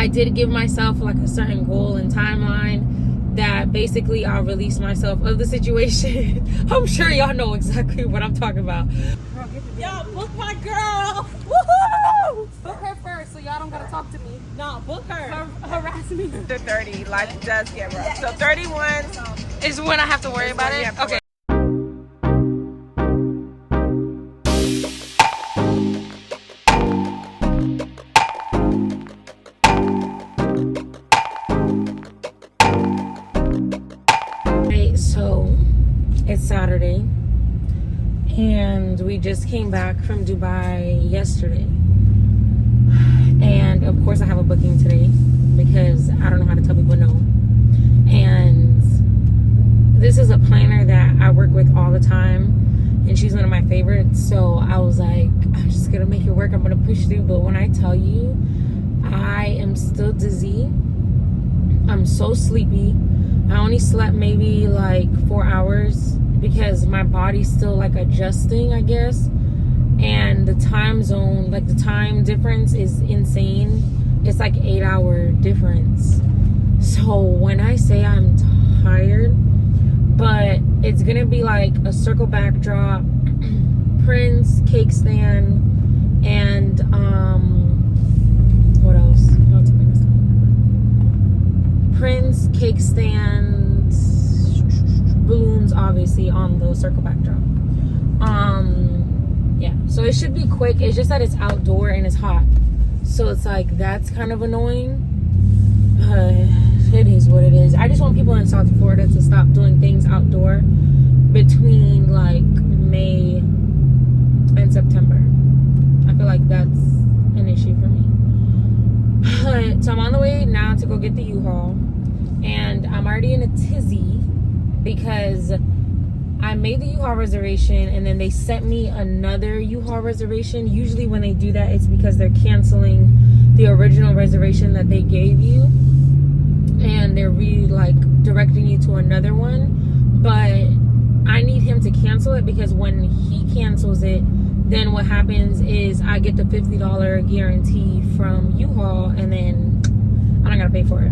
I did give myself like a certain goal and timeline that basically I'll release myself of the situation. I'm sure y'all know exactly what I'm talking about. Yo, book my girl. Woohoo! Book her first so y'all don't gotta talk to me. No, book her. Harass me. After 30, life does get rough. So 31 Is when I have to worry about it? Okay. So it's Saturday and we just came back from Dubai yesterday, and of course I have a booking today because I don't know how to tell people no. And this is a planner that I work with all the time and she's one of my favorites, so I was like, I'm just gonna make it work, I'm gonna push through. But when I tell you, I am still dizzy, I'm so sleepy. I only slept maybe like 4 hours because my body's still like adjusting, I guess. And the time zone, like the time difference is insane. It's like 8-hour difference. So when I say I'm tired, but it's gonna be like a circle backdrop, prints, cake stand, and what else? Prints, cake stand, balloons obviously on the circle backdrop. Yeah, so it should be quick. It's just that it's outdoor and it's hot, so it's like that's kind of annoying. It is what it is. I just want people in South Florida to stop doing things outdoor between like May and September. I feel like that's an issue for me. So I'm on the way now to go get the U-Haul, and I'm already in a tizzy because I made the U-Haul reservation and then they sent me another U-Haul reservation. Usually when they do that, it's because they're canceling the original reservation that they gave you and they're really like directing you to another one. But I need him to cancel it because when he cancels it, then what happens is I get the $50 guarantee from U-Haul and then I'm not gonna pay for it.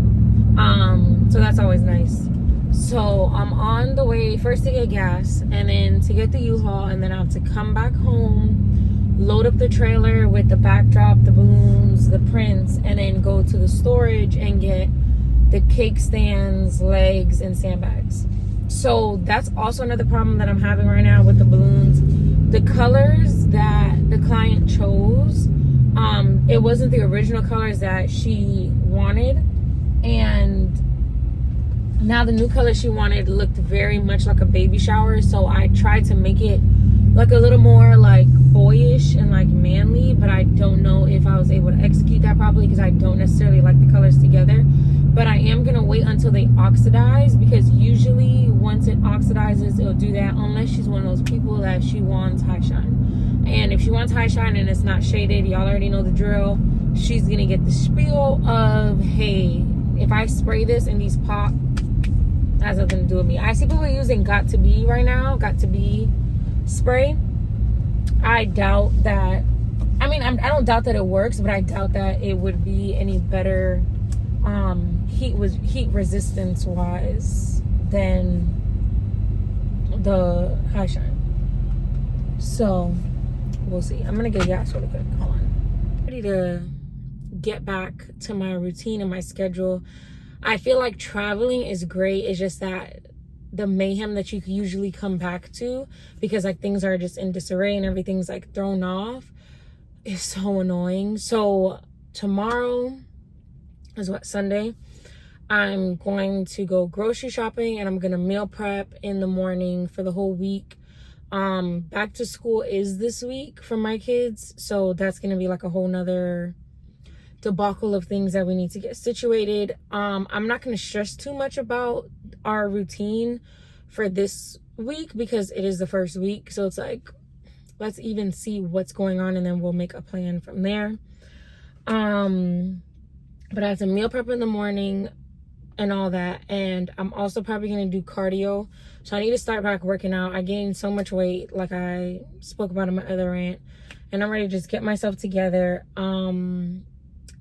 So that's always nice. So I'm on the way first to get gas and then to get the U-Haul, and then I have to come back home, load up the trailer with the backdrop, the balloons, the prints, and then go to the storage and get the cake stands, legs, and sandbags. So that's also another problem that I'm having right now with the balloons. The colors that the client chose, it wasn't the original colors that she wanted, and now the new color she wanted looked very much like a baby shower. So I tried to make it like a little more like boyish and like manly, but I don't know if I was able to execute that properly because I don't necessarily like the colors together. But I am gonna wait until they oxidize, because usually once it oxidizes it'll do that, unless she's one of those people that she wants high shine. And if she wants high shine and it's not shaded, y'all already know the drill. She's gonna get the spiel of, hey, if I spray this and these pop, has nothing to do with me. I see people using Got to Be right now, Got to Be spray. I doubt that. I mean, I don't doubt that it works, but I doubt that it would be any better heat resistance wise than the high shine. So we'll see. I'm gonna get gas really quick. Hold on. Ready to get back to my routine and my schedule. I feel like traveling is great. It's just that the mayhem that you usually come back to, because like things are just in disarray and everything's like thrown off, is so annoying. So tomorrow is what, Sunday? I'm going to go grocery shopping and I'm gonna meal prep in the morning for the whole week. Back to school is this week for my kids, so that's gonna be like a whole nother debacle of things that we need to get situated. I'm not going to stress too much about our routine for this week because it is the first week, so it's like, let's even see what's going on and then we'll make a plan from there. But I have to meal prep in the morning and all that, and I'm also probably going to do cardio, so I need to start back working out. I gained so much weight, like I spoke about in my other rant, and I'm ready to just get myself together.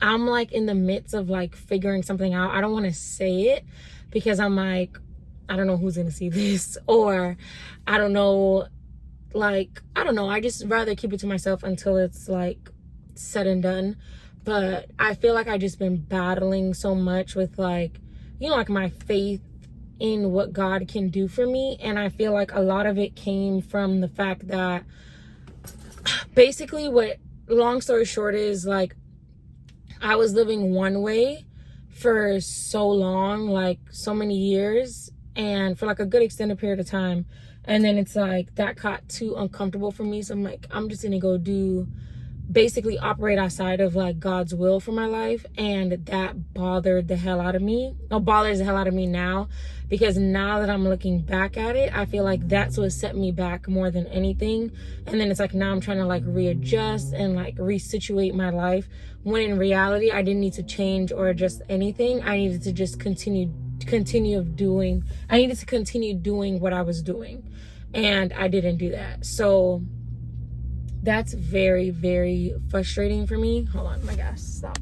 I'm like in the midst of like figuring something out. I don't want to say it because I'm like, I don't know who's gonna see this, or I don't know, like, I don't know. I just rather keep it to myself until it's like said and done. But I feel like I just been battling so much with like, you know, like my faith in what God can do for me. And I feel like a lot of it came from the fact that basically what, long story short, is like I was living one way for so long, like so many years, and for like a good extended period of time. And then it's like that got too uncomfortable for me. So I'm like, I'm just gonna go basically operate outside of like God's will for my life. And that bothered the hell out of me. It bothers the hell out of me now, because now that I'm looking back at it, I feel like that's what set me back more than anything. And then it's like now I'm trying to like readjust and like resituate my life, when in reality I didn't need to change or adjust anything. I needed to just continue doing what I was doing, and I didn't do that. So that's very, very frustrating for me. Hold on, my gas, stop.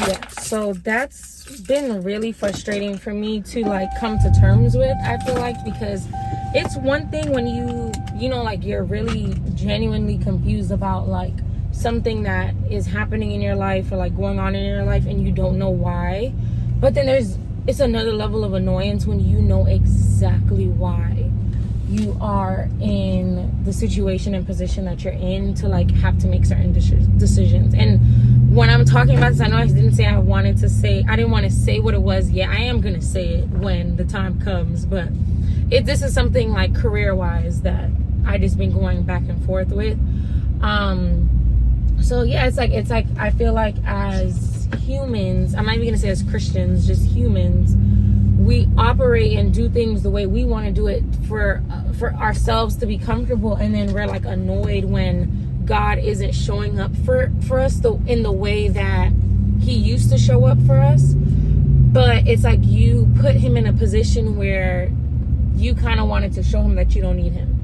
Yeah, so that's been really frustrating for me to like come to terms with, I feel like, because it's one thing when you know, like you're really genuinely confused about like something that is happening in your life or like going on in your life and you don't know why. But then it's another level of annoyance when you know exactly why you are in the situation and position that you're in to like have to make certain decisions. And when I'm talking about this, I know I didn't say I didn't want to say what it was yet. I am gonna say it when the time comes, but this is something like career wise that I just been going back and forth with. So yeah, it's like I feel like as humans, I'm not even gonna say as Christians, just humans, we operate and do things the way we want to do it for ourselves to be comfortable, and then we're like annoyed when God isn't showing up for us in the way that he used to show up for us. But it's like you put him in a position where you kind of wanted to show him that you don't need him.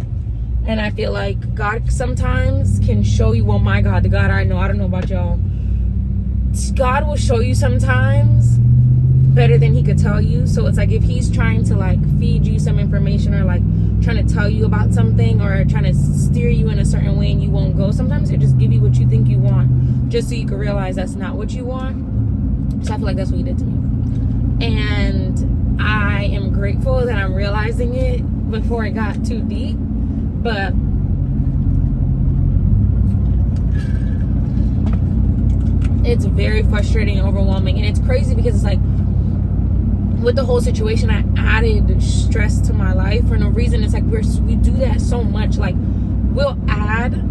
And I feel like God sometimes can show you, well, my God, the God I know, I don't know about y'all, God will show you sometimes better than he could tell you. So it's like if he's trying to like feed you some information, or like trying to tell you about something, or trying to steer you in a certain way and you won't go, sometimes he'll just give you what you think you want, just so you can realize that's not what you want. So I feel like that's what he did to me, and I am grateful that I'm realizing it before it got too deep. But it's very frustrating and overwhelming, and it's crazy because it's like with the whole situation, I added stress to my life for no reason. It's like we do that so much. Like we'll add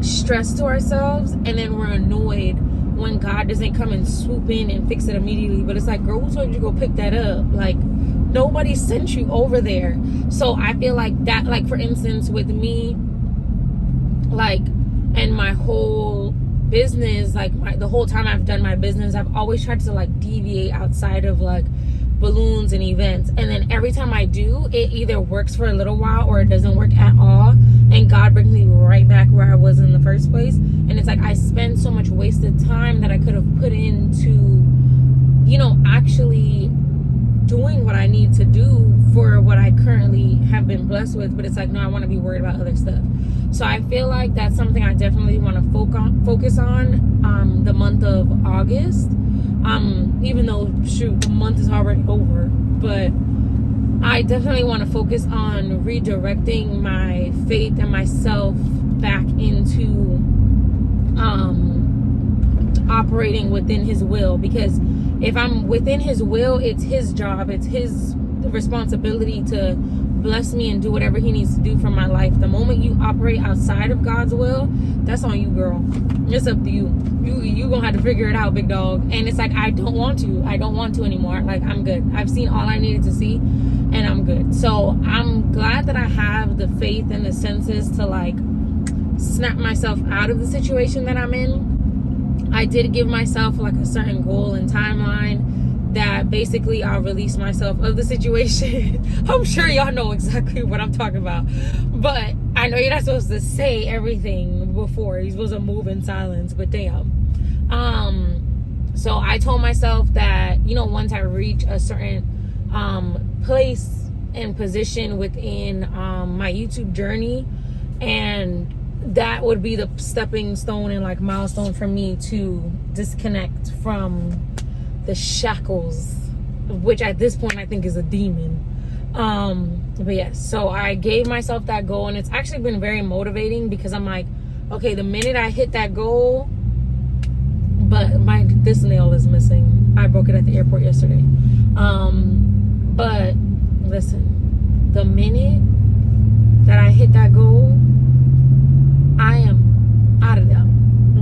stress to ourselves, and then we're annoyed when God doesn't come and swoop in and fix it immediately. But it's like, girl, who told you to go pick that up? Like nobody sent you over there. So I feel like that, like for instance with me, like, and my whole business, like the whole time I've done my business, I've always tried to like deviate outside of like balloons and events, and then every time I do, it either works for a little while or it doesn't work at all, and God brings me right back where I was in the first place. And it's like I spend so much wasted time that I could have put into, you know, actually doing what I need to do for what I currently have been blessed with. But it's like, no, I want to be worried about other stuff. So I feel like that's something I definitely want to focus on the month of August. Even though, shoot, the month is already over. But I definitely want to focus on redirecting my faith and myself back into operating within his will. Because if I'm within his will, it's his job, it's his responsibility to bless me and do whatever he needs to do for my life. The moment you operate outside of God's will, that's on you, girl. It's up to you. You gonna have to figure it out, big dog. And it's like, I don't want to anymore. Like, I'm good. I've seen all I needed to see, and I'm good. So I'm glad that I have the faith and the senses to like snap myself out of the situation that I'm in. I did give myself like a certain goal and timeline that basically I'll release myself of the situation. I'm sure y'all know exactly what I'm talking about, but I know you're not supposed to say everything before. You're supposed to move in silence, but damn. So I told myself that, once I reach a certain place and position within my YouTube journey, and that would be the stepping stone and like milestone for me to disconnect from the shackles, which at this point I think is a demon. But yes, so I gave myself that goal, and it's actually been very motivating because I'm like, okay, the minute I hit that goal, but this nail is missing. I broke it at the airport yesterday. But listen, the minute that I hit that goal, I am out of there.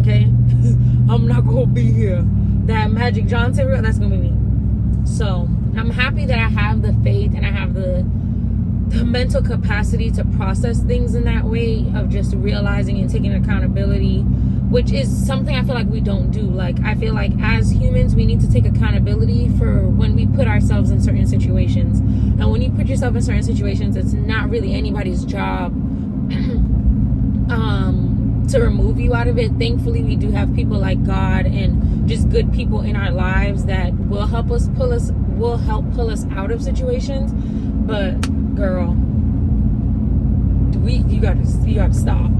Okay? I'm not gonna be here. That Magic Johnson reel, that's gonna be me. So I'm happy that I have the faith and I have the mental capacity to process things in that way, of just realizing and taking accountability, which is something I feel like we don't do. Like, I feel like as humans, we need to take accountability for when we put ourselves in certain situations. And when you put yourself in certain situations, it's not really anybody's job to remove you out of it. Thankfully, we do have people like God and just good people in our lives that will help pull us out of situations. But girl, you gotta stop.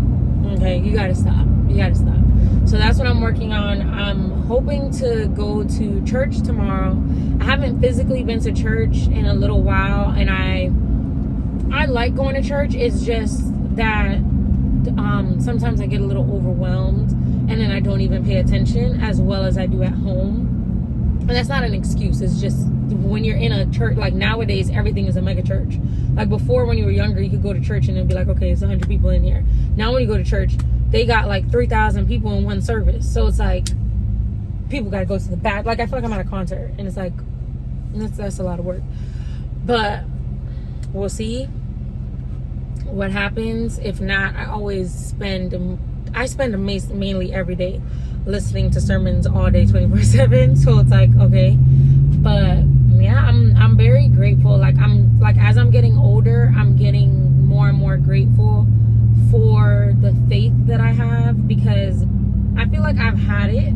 Okay, you gotta stop. So that's what I'm working on. I'm hoping to go to church tomorrow. I haven't physically been to church in a little while, and I like going to church. It's just that sometimes I get a little overwhelmed, and then I don't even pay attention as well as I do at home. And that's not an excuse. It's just when you're in a church, like nowadays, everything is a mega church. Like before, when you were younger, you could go to church and it'd be like, okay, it's 100 people in here. Now when you go to church, they got like 3,000 people in one service. So it's like, people got to go to the back. Like, I feel like I'm at a concert, and it's like, that's a lot of work. But we'll see what happens. If not, I spend mainly every day listening to sermons all day 24/7. So it's like, okay. But yeah, I'm very grateful. Like, as I'm getting older, I'm getting more and more grateful for the faith that I have, because I feel like I've had it,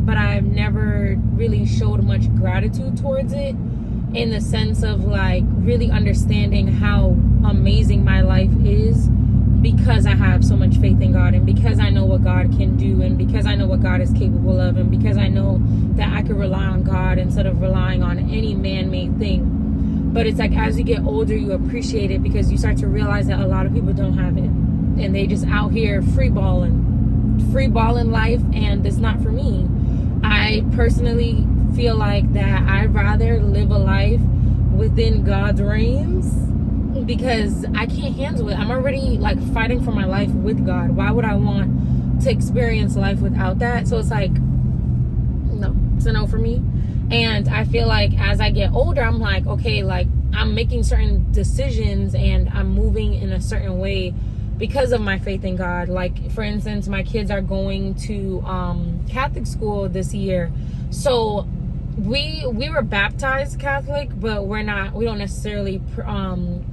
but I've never really showed much gratitude towards it, in the sense of like really understanding how amazing my life is, because I have so much faith in God, and because I know what God can do, and because I know what God is capable of, and because I know that I can rely on God instead of relying on any man-made thing. But it's like, as you get older, you appreciate it, because you start to realize that a lot of people don't have it, and they just out here free balling life, and it's not for me. I personally feel like that I'd rather live a life within God's reigns, because I can't handle it. I'm already like fighting for my life with God. Why would I want to experience life without that? So it's like, no, it's a no for me. And I feel like as I get older, I'm like, okay, like I'm making certain decisions and I'm moving in a certain way because of my faith in God. Like, for instance, my kids are going to Catholic school this year. So we were baptized Catholic, but we don't necessarily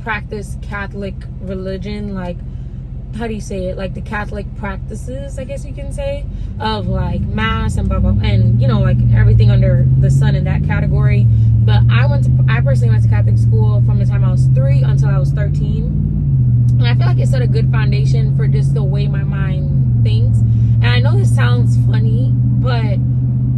practice Catholic religion, like, how do you say it, like the Catholic practices, I guess you can say, of like mass and blah blah, and like everything under the sun in that category. But I personally went to Catholic school from the time I was 3 until I was 13, and I feel like it set a good foundation for just the way my mind thinks. And I know this sounds funny, but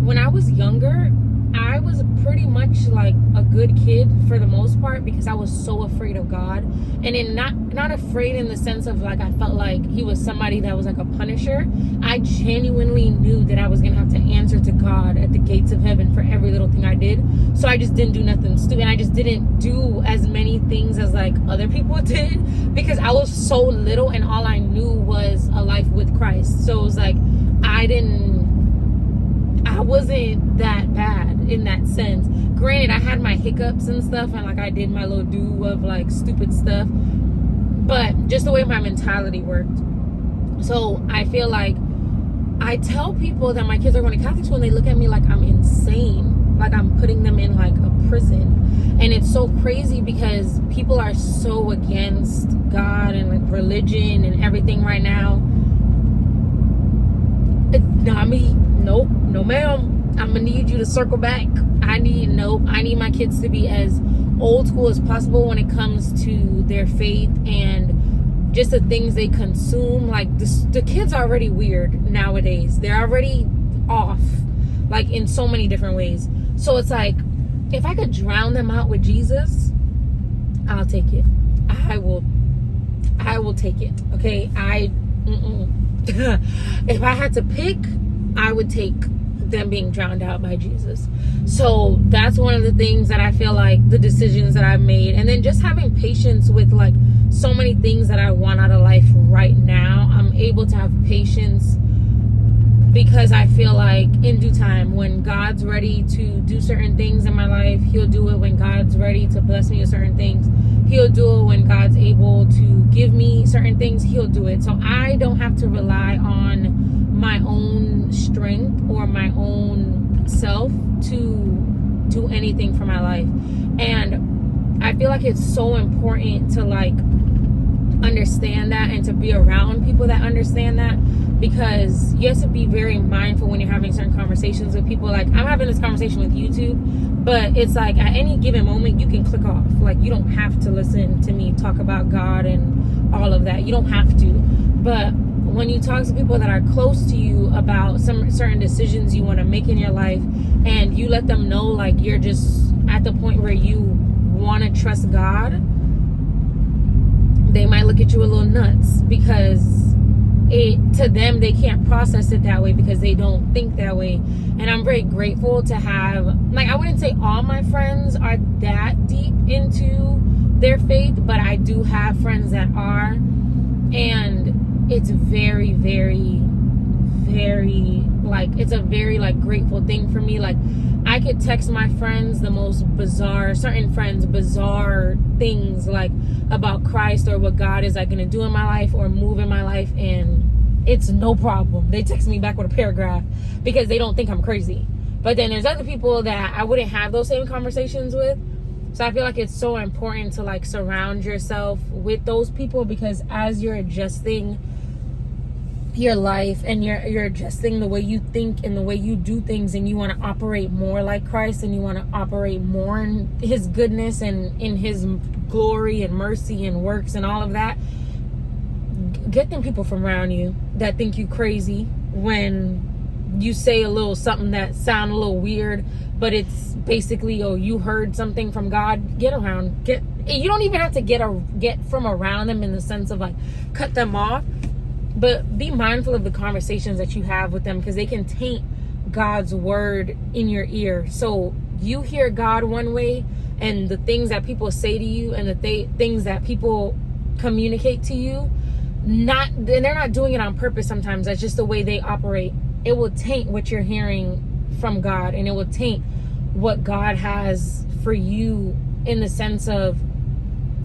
when I was younger, I was pretty much like a good kid for the most part, because I was so afraid of God. And then not afraid in the sense of like I felt like he was somebody that was like a punisher. I genuinely knew that I was gonna have to answer to God at the gates of heaven for every little thing I did. So I just didn't do nothing stupid. I just didn't do as many things as like other people did, because I was so little and all I knew was a life with Christ. So it was like I wasn't that bad in that sense. Granted, I had my hiccups and stuff, and like I did my little do of like stupid stuff, but just the way my mentality worked. So I feel like I tell people that my kids are going to Catholic school, and they look at me like I'm insane, like I'm putting them in like a prison. And it's so crazy because people are so against God and like religion and everything right now. Not me. Nope. no ma'am, I'm gonna need you to circle back. I need my kids to be as old school as possible when it comes to their faith and just the things they consume. Like the kids are already weird nowadays. They're already off, like in so many different ways. So it's like, if I could drown them out with Jesus, I'll take it. I will take it. Okay. If I had to pick, I would take them being drowned out by Jesus. So that's one of the things that I feel like the decisions that I've made. And then just having patience with like so many things that I want out of life right now. I'm able to have patience because I feel like in due time, when God's ready to do certain things in my life, he'll do it. When God's ready to bless me with certain things, he'll do it. When God's able to give me certain things, he'll do it. So I don't have to rely on my own strength or my own self to do anything for my life. And I feel like it's so important to like understand that and to be around people that understand that, because you have to be very mindful when you're having certain conversations with people. Like, I'm having this conversation with YouTube, but it's like at any given moment you can click off. Like, you don't have to listen to me talk about God and all of that. You don't have to. But when you talk to people that are close to you about some certain decisions you want to make in your life, and you let them know like you're just at the point where you want to trust God, they might look at you a little nuts, because to them, they can't process it that way because they don't think that way. And I'm very grateful to have, like, I wouldn't say all my friends are that deep into their faith, but I do have friends that are. And it's very, very, very, like, it's a very, like, grateful thing for me. Like, I could text my friends the most bizarre, certain friends, bizarre things, like, about Christ or what God is, like, going to do in my life or move in my life, and it's no problem. They text me back with a paragraph because they don't think I'm crazy. But then there's other people that I wouldn't have those same conversations with. So I feel like it's so important to, like, surround yourself with those people, because as you're adjusting your life and you're adjusting the way you think and the way you do things, and you want to operate more like Christ, and you want to operate more in his goodness and in his glory and mercy and works and all of that, get them people from around you that think you crazy when you say a little something that sound a little weird, but it's basically, oh, you heard something from God. You don't even have to get from around them in the sense of like cut them off, but be mindful of the conversations that you have with them, because they can taint God's word in your ear. So you hear God one way, and the things that people say to you and the things that people communicate to you, they're not doing it on purpose. Sometimes that's just the way they operate. It will taint what you're hearing from God, and it will taint what God has for you, in the sense of,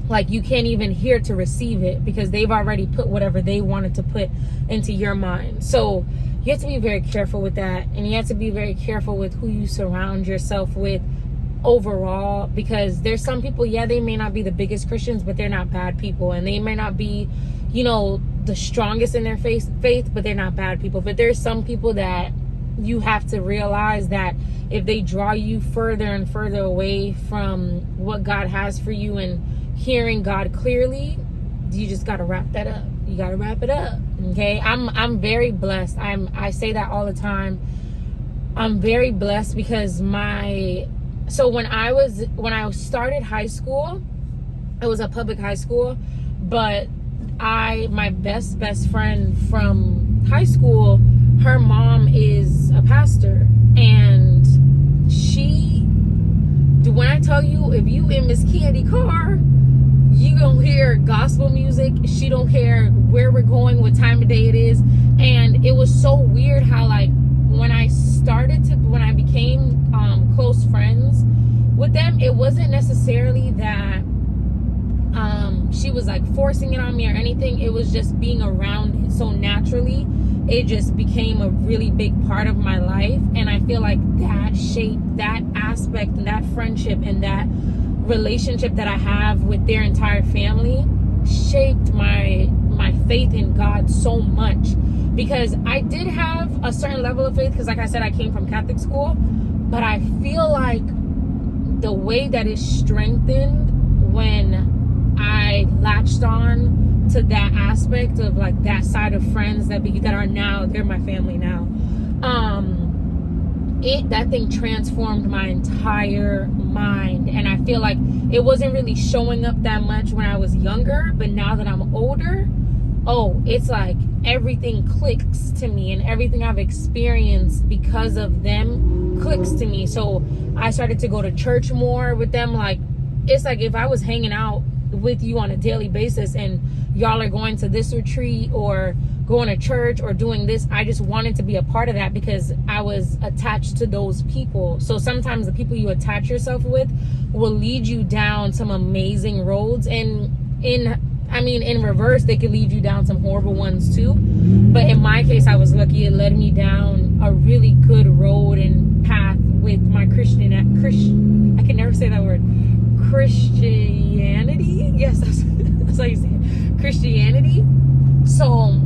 like, you can't even hear to receive it because they've already put whatever they wanted to put into your mind. So you have to be very careful with that, and you have to be very careful with who you surround yourself with overall, because there's some people, yeah, they may not be the biggest Christians, but they're not bad people, and they may not be, the strongest in their faith, but they're not bad people. But there's some people that you have to realize that if they draw you further and further away from what God has for you and hearing God clearly, you just got to wrap that up. You got to wrap it up. Okay. I'm very blessed. I say that all the time. I'm very blessed because when I started high school, it was a public high school, but my best friend from high school, her mom is a pastor, and when I tell you, if you in Miss Candy car, you gonna hear gospel music. She don't care where we're going, what time of day it is. And it was so weird how, like, when I became close friends with them, it wasn't necessarily that she was like forcing it on me or anything. It was just being around so naturally. It just became a really big part of my life, and I feel like that shaped that aspect and that friendship and that relationship that I have with their entire family shaped my faith in God so much, because I did have a certain level of faith, because like I said, I came from Catholic school, but I feel like the way that is strengthened when I latched on to that aspect of like that side of friends that are now, they're my family now. That thing transformed my entire mind, and I feel like it wasn't really showing up that much when I was younger, but now that I'm older, it's like everything clicks to me, and everything I've experienced because of them clicks to me. So I started to go to church more with them. Like, it's like if I was hanging out with you on a daily basis and y'all are going to this retreat or going to church or doing this, I just wanted to be a part of that because I was attached to those people. So sometimes the people you attach yourself with will lead you down some amazing roads, and in reverse, they could lead you down some horrible ones too. But in my case, I was lucky. It led me down a really good road and path with my I can never say that word, Christianity. Yes, that's how you say it, Christianity. So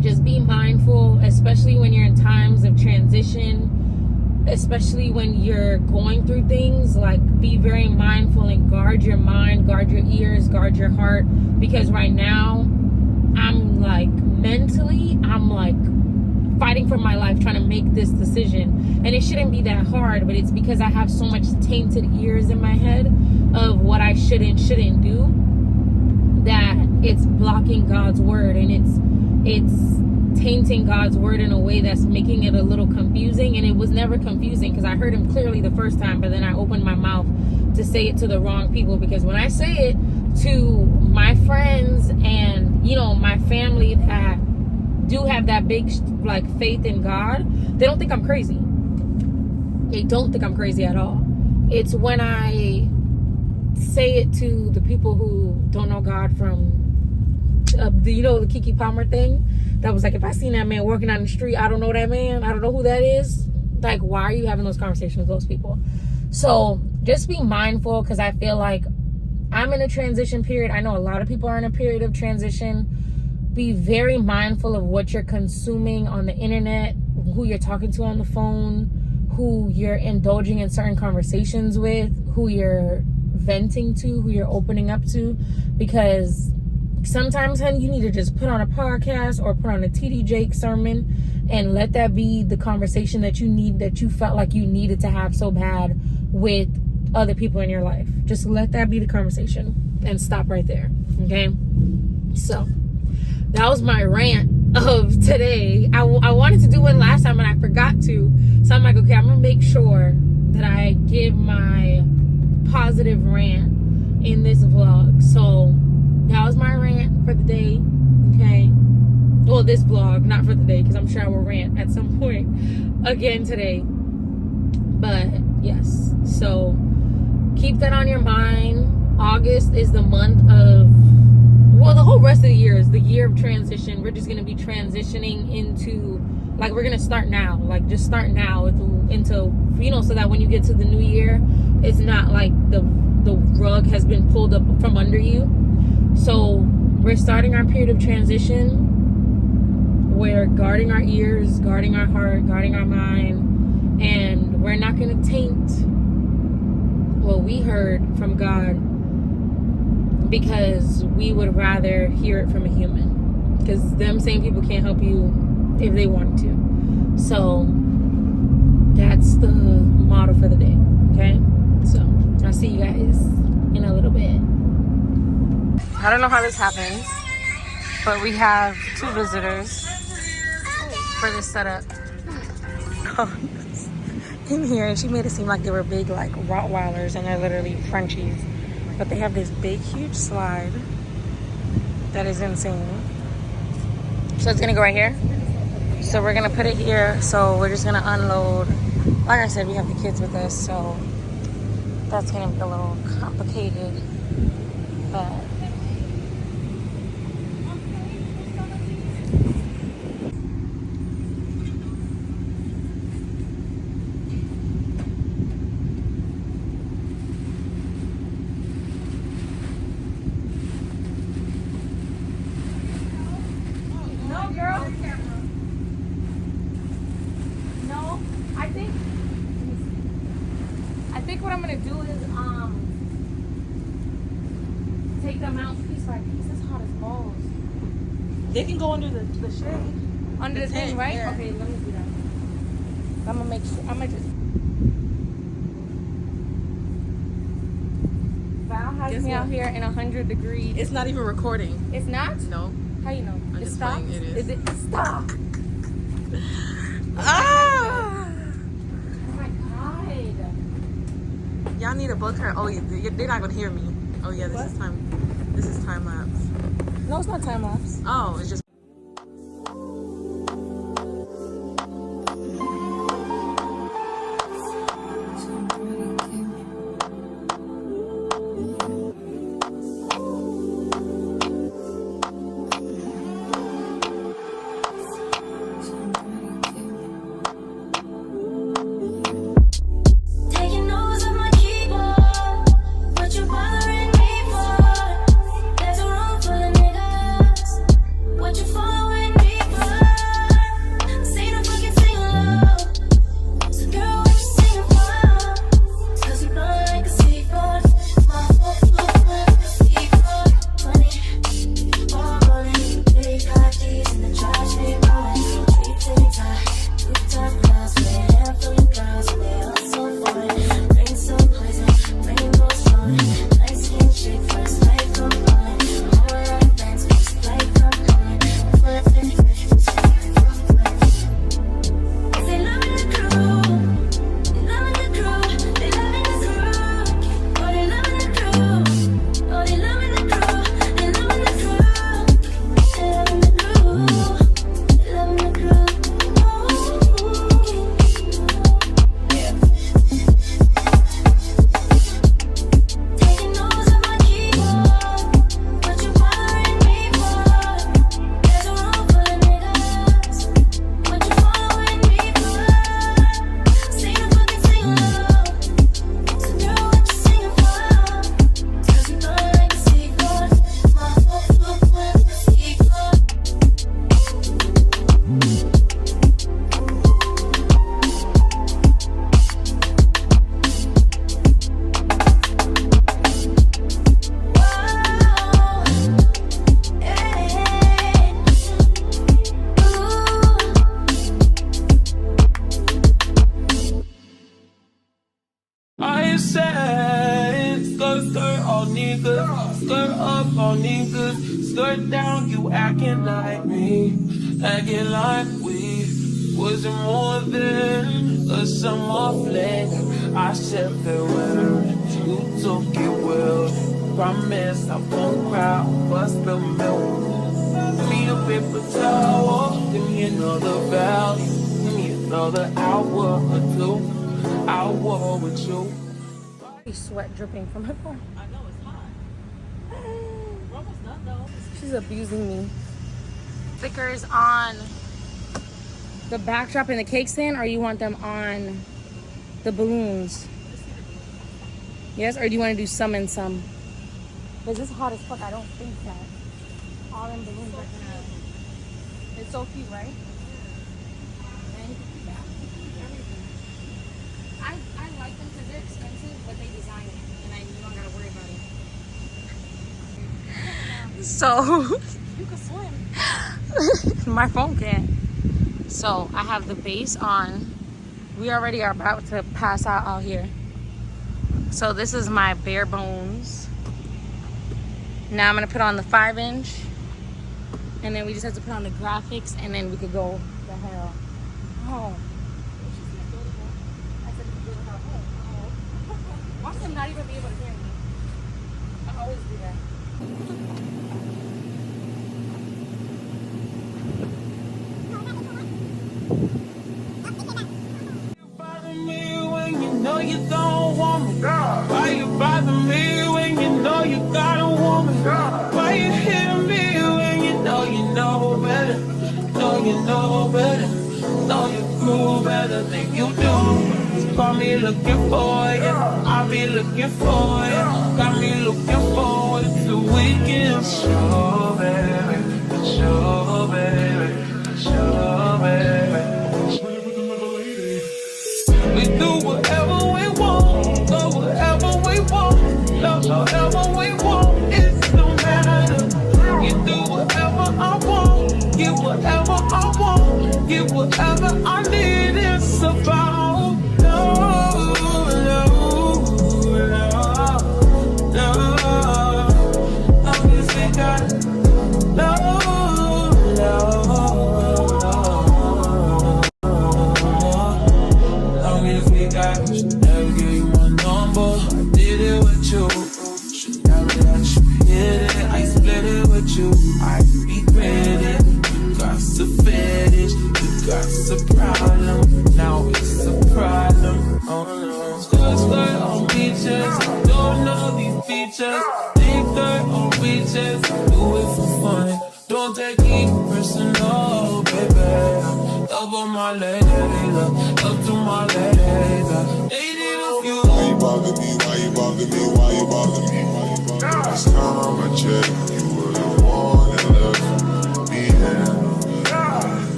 just be mindful, especially when you're in times of transition, especially when you're going through things. Like, be very mindful and guard your mind, guard your ears, guard your heart, because right now I'm like mentally, I'm like fighting for my life, trying to make this decision, and it shouldn't be that hard, but it's because I have so much tainted ears in my head of what I shouldn't do, that it's blocking God's word, and it's tainting God's word in a way that's making it a little confusing. And it was never confusing because I heard him clearly the first time, but then I opened my mouth to say it to the wrong people, because when I say it to my friends and my family that do have that big like faith in God, they don't think I'm crazy. They don't think I'm crazy at all. It's when I say it to the people who don't know God from the Kiki Palmer thing, that was like, if I seen that man walking down the street, I don't know that man, I don't know who that is. Like, why are you having those conversations with those people? So just be mindful, because I feel like I'm in a transition period. I know a lot of people are in a period of transition. Be very mindful of what you're consuming on the internet, who you're talking to on the phone, who you're indulging in certain conversations with, who you're venting to, who you're opening up to, because sometimes, honey, you need to just put on a podcast or put on a TD Jake sermon and let that be the conversation that you felt like you needed to have so bad with other people in your life. Just let that be the conversation and stop right there. Okay? So that was my rant of today. I wanted to do one last time and I forgot to. So I'm like, okay, I'm gonna make sure that I give my positive rant in this vlog. So that was my rant for the day. Okay, well, this vlog, not for the day, because I'm sure I will rant at some point again today. But yes, so keep that on your mind. August is the month of, well, the whole rest of the year is the year of transition. We're just going to be transitioning into, like, we're going to start now. Like, just start now into, so that when you get to the new year, it's not like the rug has been pulled up from under you. So we're starting our period of transition. We're guarding our ears, guarding our heart, guarding our mind, and we're not going to taint what we heard from God, because we would rather hear it from a human, because them same people can't help you if they want to. So that's the motto for the day. Okay, so I'll see you guys in a little bit. I don't know how this happens, but we have 2 visitors for this setup in here, and she made it seem like they were big, like Rottweilers, and they're literally Frenchies. But they have this big, huge slide that is insane. So it's gonna go right here. So we're gonna put it here. So we're just gonna unload. Like I said, we have the kids with us, so that's gonna be a little complicated. But no, girl. think what I'm gonna do is take them out piece by piece. It's hot as balls. They can go under the shade. Under the thing, right? Yeah. Okay, let me do that. I'm gonna make sure. I'm gonna just. Val has Guess me what? out here in 100 degrees. It's not even recording. It's not? No. How you know? I'm It just stopped? playing. It is. Is it stop? Ah! Oh my god. Y'all need to book her. Oh, they're not gonna hear me. Oh yeah, this is time. This is time lapse. No, it's not time lapse. Oh, it's just. Taking notes on my keyboard. What you bothering me for? There's a room full of niggas. What you following me for? Sing a fucking sing along. So girl, what you singing for? 'Cause you blow like a seagull. My seagull. Funny. All rolling. Big hot D's in the trash. They rolling. Deep in the tie. Rooftop clouds. With a handful of girls. And they all so foreign. Bring some poison. Rainbows flowing. Light skin chick. First light from falling. A whole lot of fans. First light from calling. Full of fish. They loving the crew. They loving the crew. They loving the crew. Oh, they loving the crew. Oh, they loving the crew. They loving the crew. They loving the crew. They loving the crew. Taking notes on my keyboard. What you bothering me for? There's a room full of niggas. What you following me for? Sing a fucking sing along. So girl, what you singing for? 'Cause you blow like a seagull. My seagull. I said, skirt all niggas, skirt up all niggas, skirt down, you acting like me, acting like we wasn't more than a summer fling. I said farewell, you took it well, promise I won't cry, bust the milk. Give me a paper towel, give me another value, give me another hour or two. I'll war with you. Sweat dripping from her phone. I know it's hot. We're almost done though. She's abusing me. Stickers on the backdrop and the cake stand, or you want them on the balloons? Yes, or do you want to do some and some? Because it's hot as fuck. I don't think that all them balloons are gonna. It's so cute, right? And you can keep that. Everything. I like them because they're expensive, but they design it, and you don't gotta worry about it. So You can swim. my phone can't. So I have the base on. We already are about to pass out here. So this is my bare bones. Now I'm gonna put on the 5-inch, and then we just have to put on the graphics, and then we could go the hell home. I said we could go the hell home. Watch them not even be able to hear me. I always do that. Bother me when you know you don't want me. Why you bother me when you know you got a woman? Why you hit me when you know better? Know you know better. Know you grew better than you do. Call me looking for you. I'll be looking for you. Got me looking forward to weekend. Sure, baby. Sure, baby. Sure, baby. We do whatever we want, go features. Don't know these features. Think dirt on beaches. Do it for fun. Don't take it personal, baby. Up on my ladies, up to my ladies. They did a few. Why you bother me? Why you bother me? Why you bother me? Last time I checked, you were the one that left me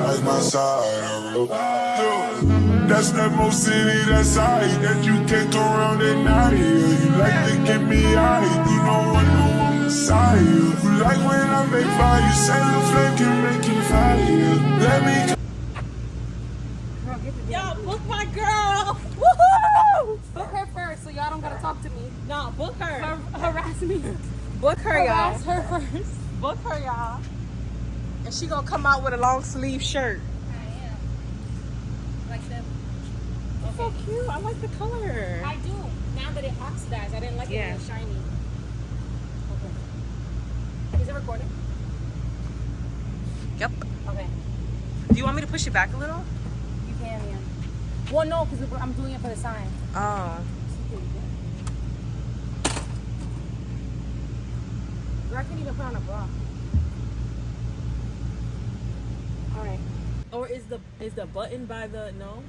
like my side. That's that most city, that side that you can't go around at night. You like to get me high, you know I know I'm Messiah. You like when I make fire, you say the flame can make you fire. Let me. Yo, book my girl. Woohoo! Book her first, so y'all don't gotta talk to me. No, book her. Harass me. Book her, y'all. Harass her first. Book her, y'all. And she gonna come out with a long sleeve shirt. I am. Like them. It's so cute. I like the color. I do. Now that it oxidized, I didn't like it when it was shiny. Okay. Is it recording? Yep. Okay. Do you want me to push it back a little? You can, yeah. Well, no, because I'm doing it for the sign. Oh. Girl, I can even put on a bra. All right. Or is the button by the no?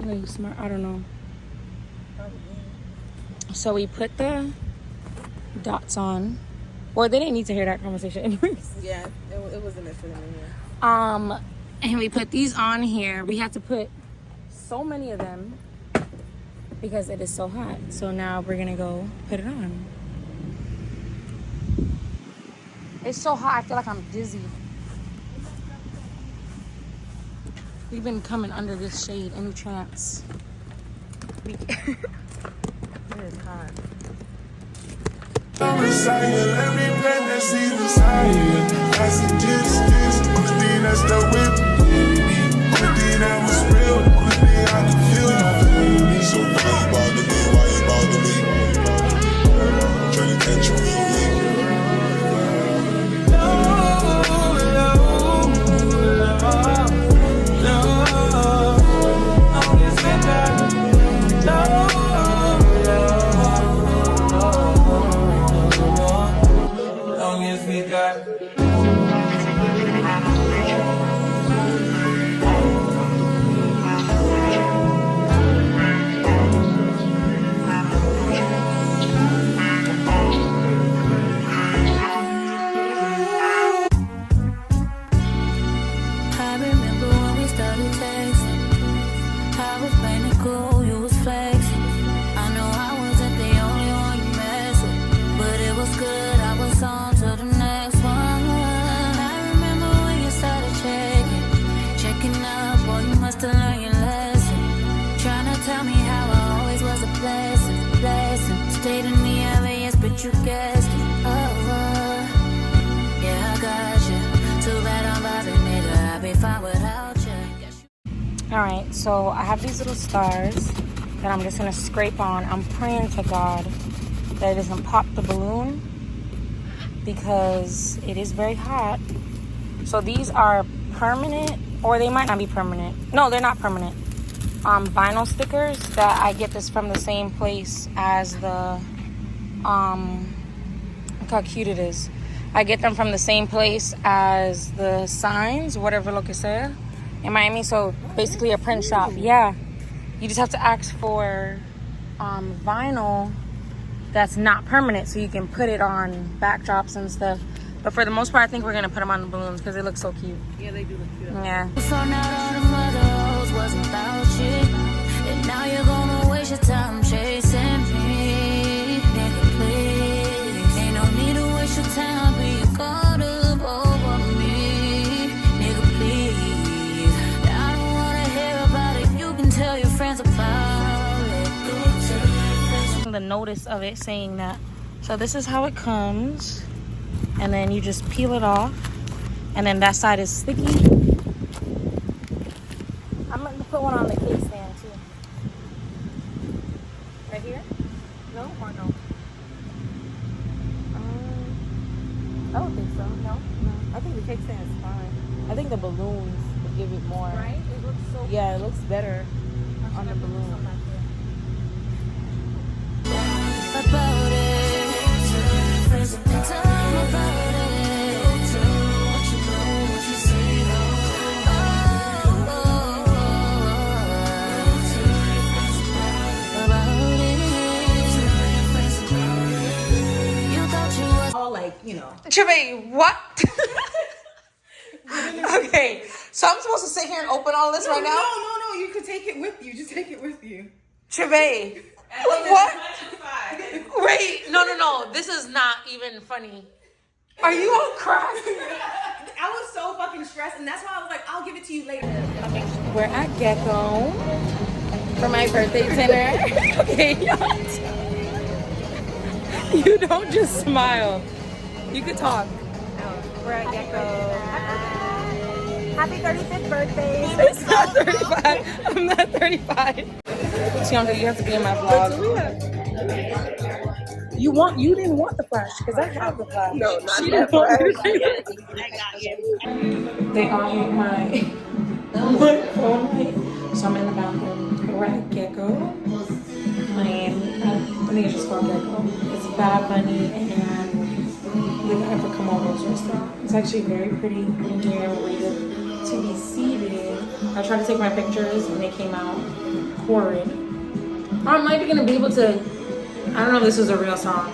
Are you smart? I don't know. So we put the dots on. Well, they didn't need to hear that conversation anyways. Yeah, it wasn't meant for them in here. And we put these on here. We had to put so many of them because it is so hot. So now we're gonna go put it on. It's so hot, I feel like I'm dizzy. We've been coming under this shade any chance. It is hot. Messiah, let me plant that seed inside. As a distance, quickly that's the whip. Quickly that was real. Quickly I can feel you. So why you bother me? Why you bother me? Trying to catch you real weak. I remember when we started texting. I was playing it cool, you was flexing. I know I wasn't the only one you messed with, but it was good. I was on to the next one. I remember when you started checking up. Boy, you must have learned your lesson. Trying to tell me how I always was a blessing. Stayed in the areas, but you guessed it. Yeah, I got you. Too bad I'm vibing, nigga. I'll be fine without you. Alright, so I have these little stars that I'm just gonna scrape on. I'm praying to God that it doesn't pop the balloon because it is very hot. So these are permanent, or they might not be permanent. No, they're not permanent. Vinyl stickers that I get this from the same place as the look how cute it is. I get them from the same place as the signs, whatever lo que sea, in Miami. So basically a print shop. Yeah, you just have to ask for vinyl that's not permanent, so you can put it on backdrops and stuff. But for the most part, I think we're gonna put them on the balloons because they look so cute. Yeah, they do look cute. Yeah. Found out all the mother hoes wasn't about shit, and now you're gonna waste your time chasing me. Nigga, please, ain't no need to waste your time being caught up over me. Nigga, please, I don't wanna hear about it. You can tell your friends about it. Go tell your friends. The notice of it saying that. So this is how it comes, and then you just peel it off, and then that side is sticky. I'm going to put one on the cake stand too. Right here? No or no? I don't think so. No. I think the cake stand is fine. I think the balloons give it more. Right? It looks so Yeah, it looks better on the balloon. about it. Tell me about it. What you know, what you see. all like, you know. Trivay, what? Okay, so I'm supposed to sit here and open all this right now? No, you can take it with you. Just take it with you. Trivay, what? Wait, no. This is not even funny. Are you on crack? I was so fucking stressed, and that's why I was like, I'll give it to you later. We're at Gecko for my birthday dinner. Okay, you don't just smile. You could talk. We're at Gecko. Happy 35th birthday. It's not 35. I'm not 35. Tianka, you have to be in my vlog. You didn't want the flash because I have the flash. No, not that flash. They all hate my phone light. So I'm in the bathroom. We're at Gecko, Miami. I think it's just called Gecko. It's Bad Bunny and the guy for Komodo's restaurant. It's actually very pretty in here. We're ready to be seated. I tried to take my pictures and they came out horrid. I'm not even gonna be able to. I don't know if this was a real song,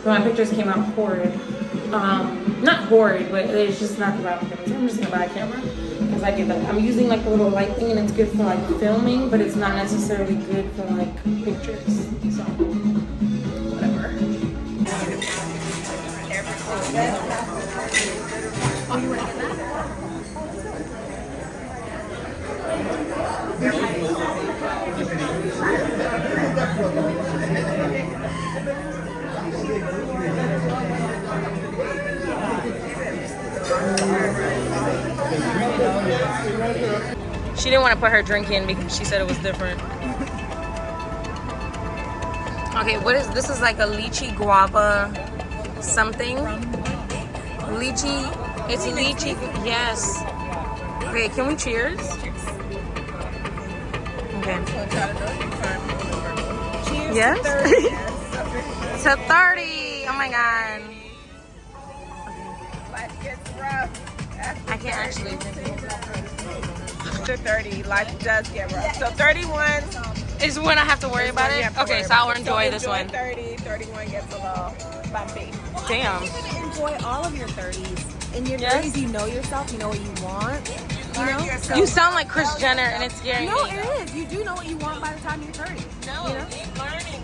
but my pictures came out horrid. Not horrid, but it's just not the right one. I'm just gonna buy a camera because I get that. I'm using like a little light thing and it's good for like filming, but it's not necessarily good for like pictures. So whatever. She didn't want to put her drink in because she said it was different. Okay, what is this? Is like a lychee guava something. Lychee. It's lychee. Yes. Okay, can we cheers? Okay. Cheers Yes? to 30. To 30. Oh my god. Life gets rough. I can't actually drink it. After 30, life does get rough. So 31 Is when I have to worry about it? Okay, so I'll enjoy this one. 30, 31 gets a little bumpy. Damn. Enjoy all of your 30s. In your Yes. 30s, you know yourself, you know what you want. You know? So, You sound like Kris Jenner and it's scaring no, me. it is. You do know what you want by the time you're 30. No, you know? learning.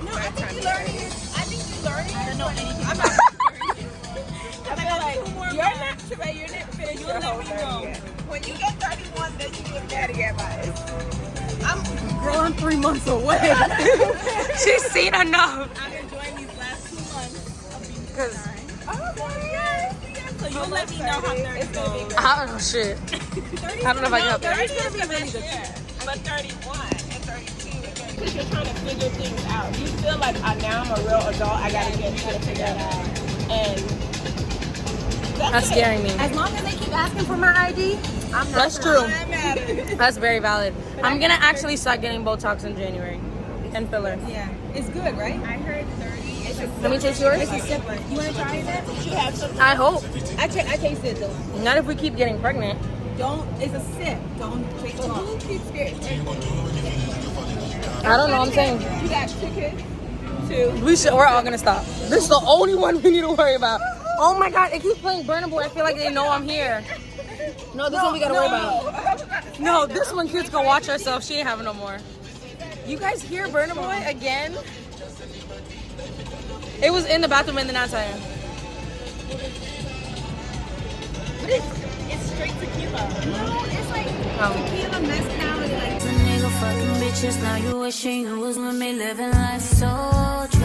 No, I think you learning it. I think you learning. I don't know anything about I feel like you're not today. You're not finished your whole 30 yet. When you get 31, then you get daddy advice. I'm growing 3 months away. She's seen enough. I'm enjoying these last 2 months of being Because yes. So you'll let me know how 30 goes. I don't know shit. I don't know if I can help that. 30 is gonna be really good. But 31 and 32, because you're trying to figure things out. You feel like now I'm a real adult. I gotta get shit together, and That's scaring me. as long as they keep asking for my ID, I'm not. That's true. Matter. That's very valid. I'm gonna actually start getting Botox in January and filler. Yeah, it's good, right? I heard 30. Let me taste yours. You want to try that? You have some. I hope. I tasted it though. Not if we keep getting pregnant. Don't. It's a sip. Don't take too long. Keep scared. I don't know. I'm saying You got 2 kids. 2. we're all gonna stop. This is the only one we need to worry about. Oh my god, it keeps playing Burna Boy. I feel like they know I'm here. No, this one we gotta worry about. No, this one kids can watch herself. She ain't having no more. You guys hear Burna Boy again? It was in the bathroom in the nighttime. It's straight tequila. No, it's like Oh. tequila mezcal. Like The nigga fucking bitches, now you wishing you was with me, living life so true.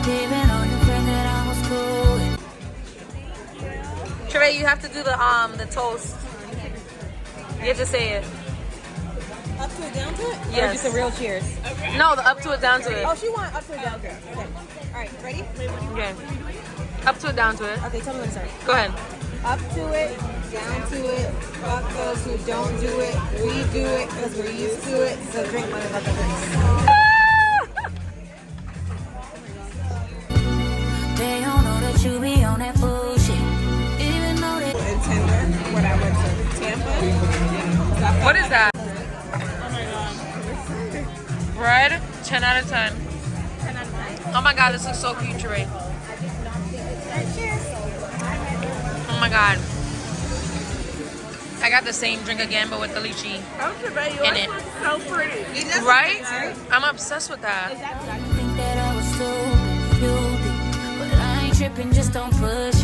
Giving all your friends that I was cool. Trey, you have to do the toast. You have to say it. up to it, down to it? Yes. Or just a real cheers? No, the up to it, down to it. Oh, she want up to it, down to it. Okay. All right, ready? Okay. Up to it, down to it. Okay, tell me when to start. Go ahead. Up to it, down to it. Fuck those who don't do it. We do it because we're used to it. So drink motherfucker drinks. They don't know that you be on that bullshit. Even though they And Tinder when I went to Tampa. What is that? Bread, 10 out of 10. Oh my god, this looks so cute, Sheree. Oh my god. I got the same drink again, but with the lychee in it. So pretty. Right? I'm obsessed with that. think that I was stupid, but I ain't tripping, just don't push